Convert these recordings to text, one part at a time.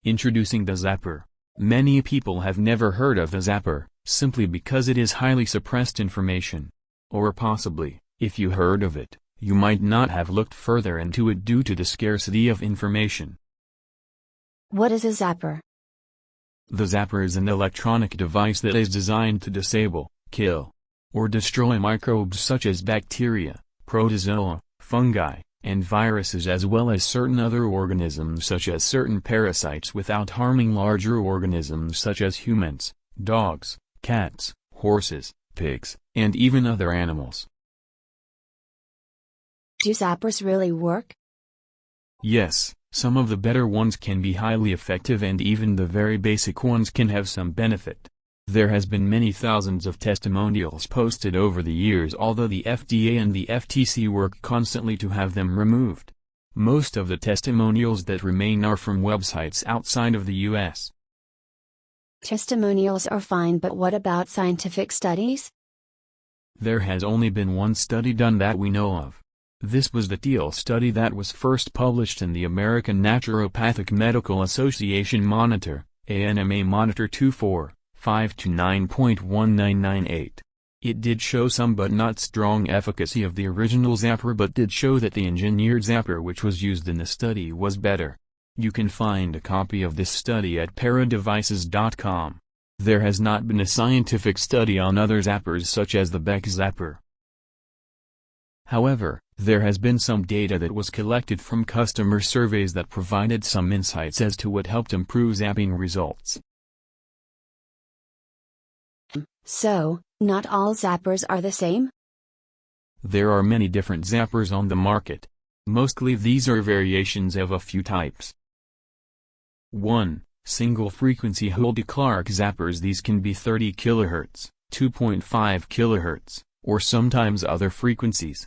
Introducing the zapper. Many people have never heard of the zapper, simply because it is highly suppressed information. Or possibly, if you heard of it, you might not have looked further into it due to the scarcity of information. What is a zapper? The zapper is an electronic device that is designed to disable, kill, or destroy microbes such as bacteria, protozoa, fungi, and viruses, as well as certain other organisms such as certain parasites, without harming larger organisms such as humans, dogs, cats, horses, pigs, and even other animals. Do zappers really work? Yes, some of the better ones can be highly effective, and even the very basic ones can have some benefit. There has been many thousands of testimonials posted over the years, although the FDA and the FTC work constantly to have them removed. Most of the testimonials that remain are from websites outside of the US. Testimonials are fine, but what about scientific studies? There has only been one study done that we know of. This was the Teal study that was first published in the American Naturopathic Medical Association Monitor, ANMA Monitor 24/529.1998. It did show some but not strong efficacy of the original zapper, but did show that the engineered zapper which was used in the study was better. You can find a copy of this study at paradevices.com. There has not been a scientific study on other zappers such as the Beck Zapper. However, there has been some data that was collected from customer surveys that provided some insights as to what helped improve zapping results. So, not all zappers are the same? There are many different zappers on the market. Mostly these are variations of a few types. 1. Single-frequency Hulda Clark Zappers. These can be 30 kHz, 2.5 kHz, or sometimes other frequencies.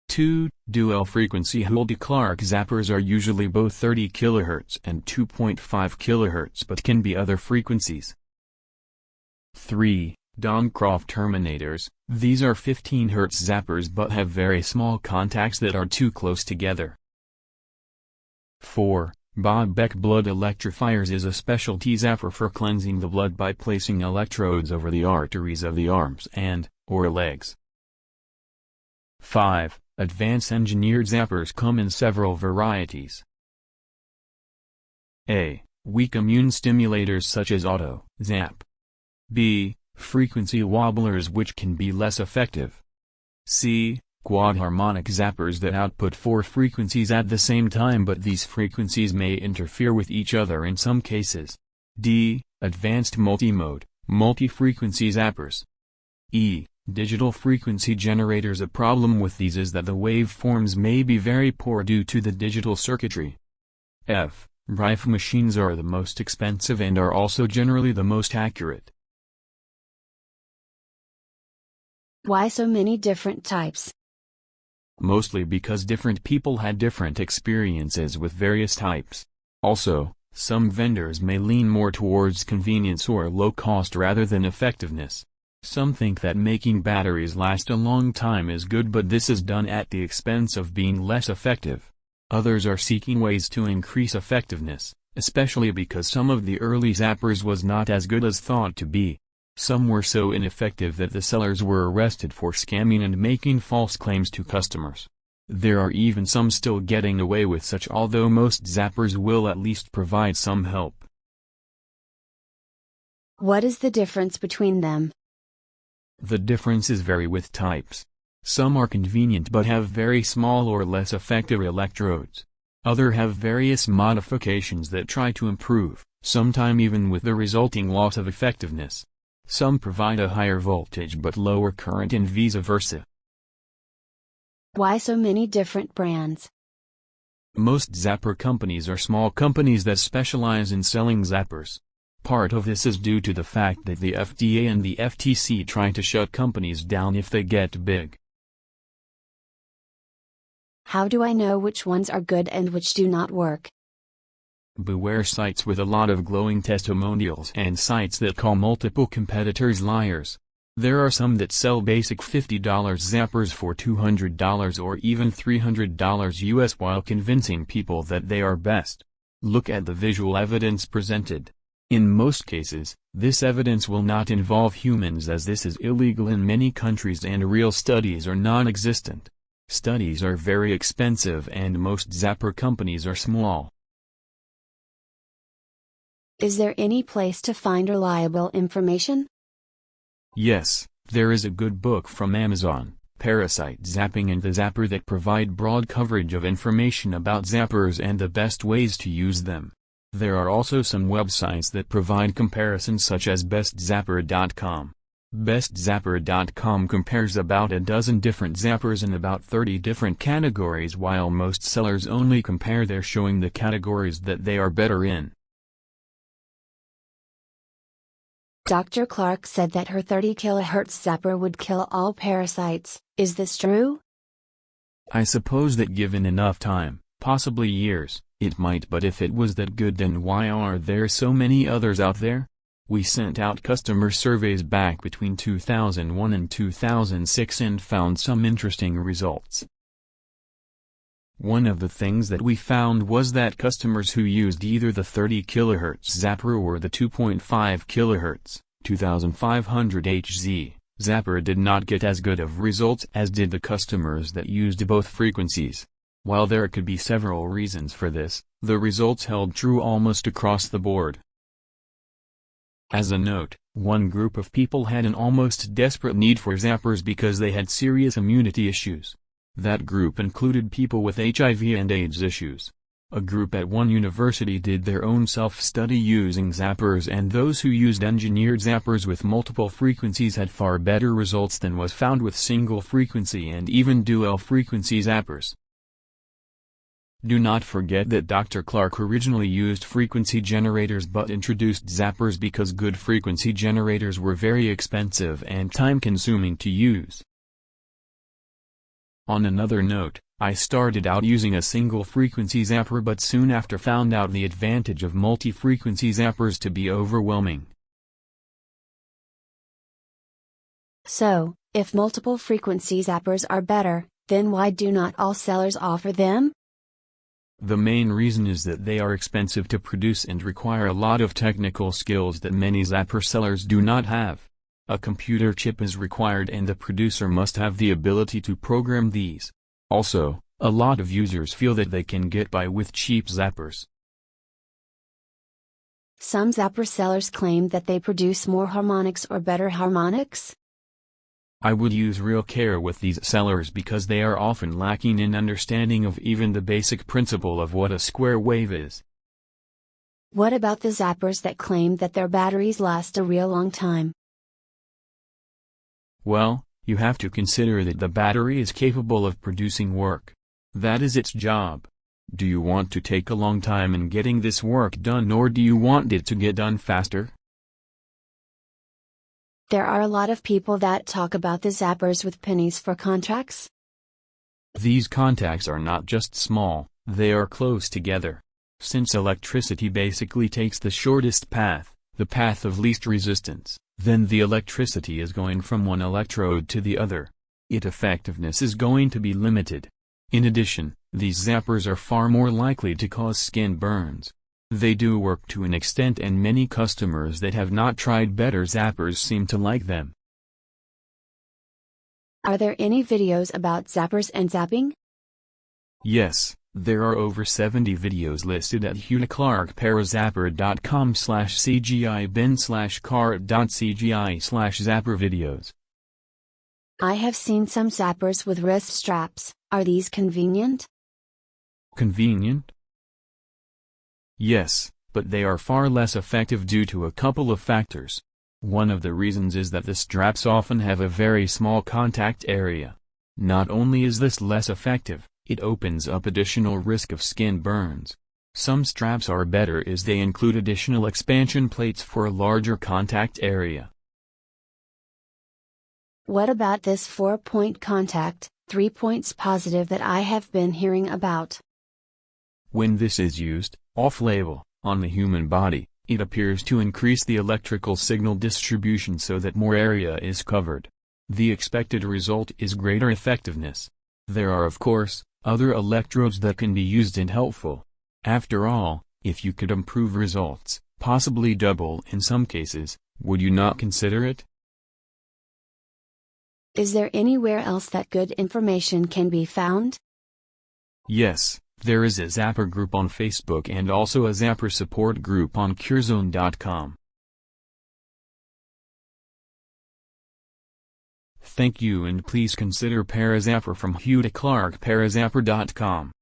2. Dual-frequency Hulda Clark Zappers are usually both 30 kHz and 2.5 kHz, but can be other frequencies. 3. Doncroft Terminators. These are 15 Hz zappers but have very small contacts that are too close together. 4. Bob Beck Blood Electrifiers is a specialty zapper for cleansing the blood by placing electrodes over the arteries of the arms and/or legs. 5. Advanced engineered zappers come in several varieties. A. Weak immune stimulators such as auto zap. B. Frequency wobblers which can be less effective. C. Quad harmonic zappers that output 4 frequencies at the same time, but these frequencies may interfere with each other in some cases. D. Advanced multimode, multi-frequency zappers. E. Digital frequency generators. A problem with these is that the waveforms may be very poor due to the digital circuitry. F. Rife machines are the most expensive and are also generally the most accurate. Why so many different types? Mostly because different people had different experiences with various types. Also, some vendors may lean more towards convenience or low cost rather than effectiveness. Some think that making batteries last a long time is good, but this is done at the expense of being less effective. Others are seeking ways to increase effectiveness, especially because some of the early zappers was not as good as thought to be. Some were so ineffective that the sellers were arrested for scamming and making false claims to customers. There are even some still getting away with such, although most zappers will at least provide some help. What is the difference between them? The differences vary with types. Some are convenient but have very small or less effective electrodes. Others have various modifications that try to improve, sometime even with the resulting loss of effectiveness. Some provide a higher voltage but lower current and vice versa. Why so many different brands? Most zapper companies are small companies that specialize in selling zappers. Part of this is due to the fact that the FDA and the FTC try to shut companies down if they get big. How do I know which ones are good and which do not work? Beware sites with a lot of glowing testimonials and sites that call multiple competitors liars. There are some that sell basic $50 zappers for $200 or even $300 US while convincing people that they are best. Look at the visual evidence presented. In most cases, this evidence will not involve humans as this is illegal in many countries and real studies are non-existent. Studies are very expensive and most zapper companies are small. Is there any place to find reliable information? Yes, there is a good book from Amazon, Parasite Zapping and the Zapper, that provide broad coverage of information about zappers and the best ways to use them. There are also some websites that provide comparisons such as bestzapper.com. Bestzapper.com compares about a dozen different zappers in about 30 different categories, while most sellers only compare their showing the categories that they are better in. Dr. Clark said that her 30 kHz zapper would kill all parasites. Is this true? I suppose that given enough time, possibly years, it might, but if it was that good, then why are there so many others out there? We sent out customer surveys back between 2001 and 2006 and found some interesting results. One of the things that we found was that customers who used either the 30 kHz zapper or the 2.5 kHz, 2500 Hz, zapper did not get as good of results as did the customers that used both frequencies. While there could be several reasons for this, the results held true almost across the board. As a note, one group of people had an almost desperate need for zappers because they had serious immunity issues. That group included people with HIV and AIDS issues. A group at one university did their own self-study using zappers, and those who used engineered zappers with multiple frequencies had far better results than was found with single frequency and even dual frequency zappers. Do not forget that Dr. Clark originally used frequency generators but introduced zappers because good frequency generators were very expensive and time-consuming to use. On another note, I started out using a single frequency zapper but soon after found out the advantage of multi-frequency zappers to be overwhelming. So, if multiple frequency zappers are better, then why do not all sellers offer them? The main reason is that they are expensive to produce and require a lot of technical skills that many zapper sellers do not have. A computer chip is required and the producer must have the ability to program these. Also, a lot of users feel that they can get by with cheap zappers. Some zapper sellers claim that they produce more harmonics or better harmonics. I would use real care with these sellers because they are often lacking in understanding of even the basic principle of what a square wave is. What about the zappers that claim that their batteries last a real long time? Well, you have to consider that the battery is capable of producing work. That is its job. Do you want to take a long time in getting this work done, or do you want it to get done faster? There are a lot of people that talk about the zappers with pennies for contracts. These contacts are not just small, they are close together. Since electricity basically takes the shortest path, the path of least resistance, then the electricity is going from one electrode to the other. Its effectiveness is going to be limited. In addition, these zappers are far more likely to cause skin burns. They do work to an extent, and many customers that have not tried better zappers seem to like them. Are there any videos about zappers and zapping? Yes, there are over 70 videos listed at huldaclarkzapper.com/cgi/bin/cart.cgi/zapper videos. I have seen some zappers with wrist straps. Are these convenient? Convenient? Yes, but they are far less effective due to a couple of factors. One of the reasons is that the straps often have a very small contact area. Not only is this less effective, it opens up additional risk of skin burns. Some straps are better as they include additional expansion plates for a larger contact area. What about this 4-point contact, 3 points positive that I have been hearing about? When this is used, off-label, on the human body, it appears to increase the electrical signal distribution so that more area is covered. The expected result is greater effectiveness. There are, of course, other electrodes that can be used and helpful. After all, If you could improve results, possibly double in some cases, would you not consider it? Is there anywhere else that good information can be found? Yes, there is a Zapper group on Facebook and also a Zapper support group on curezone.com. Thank you, and please consider Zapper from Hulda Clark, zapper.com.